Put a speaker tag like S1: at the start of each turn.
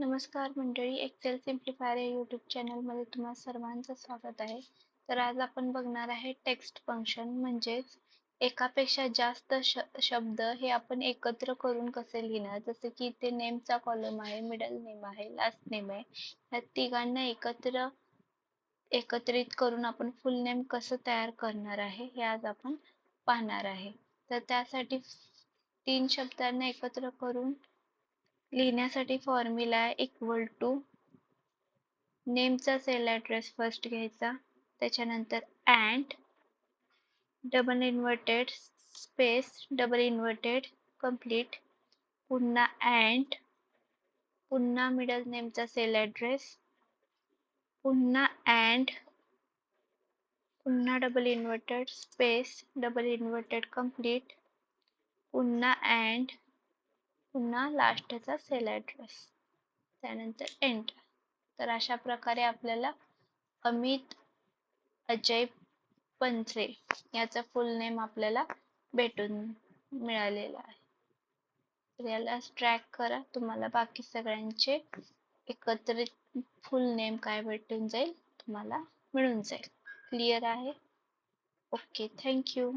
S1: नमस्कार मंडळी, एक्सेल सिम्प्लिफायर या यूट्यूब चॅनलमध्ये तुम्हा सर्वांचं स्वागत आहे. तर आज आपण बघणार आहे टेक्स्ट फंक्शन, म्हणजेच एकापेक्षा जास्त शब्द हे आपण एकत्र करून कसे लिहिणार. जसे की इथे नेमचा कॉलम आहे, मिडल नेम आहे, लास्ट नेम आहे. या तिघांना एकत्रित करून आपण फुल नेम कसं तयार करणार आहे हे आज आपण पाहणार आहे. तर त्यासाठी 3 शब्दांना एकत्र करून लिहिण्यासाठी फॉर्म्युला आहे इक्वल टू नेमचा सेल ॲड्रेस फर्स्ट घ्यायचा, त्याच्यानंतर and double inverted space double inverted complete, पुन्हा अँड, पुन्हा मिडल नेमचा सेल ॲड्रेस, पुन्हा अँड, पुन्हा double inverted space double inverted complete, पुन्हा अँड, पुन्हा लास्टचा सेल ॲड्रेस, त्यानंतर एंटर. तर अशा प्रकारे आपल्याला अमित अजय पंचे याचा फुल नेम आपल्याला भेटून मिळालेला आहे. तर याला ट्रॅक करा, तुम्हाला बाकी सगळ्यांचे एकत्रित फुल नेम काय भेटून जाईल तुम्हाला मिळून जाईल. क्लिअर आहे? Okay, thank you.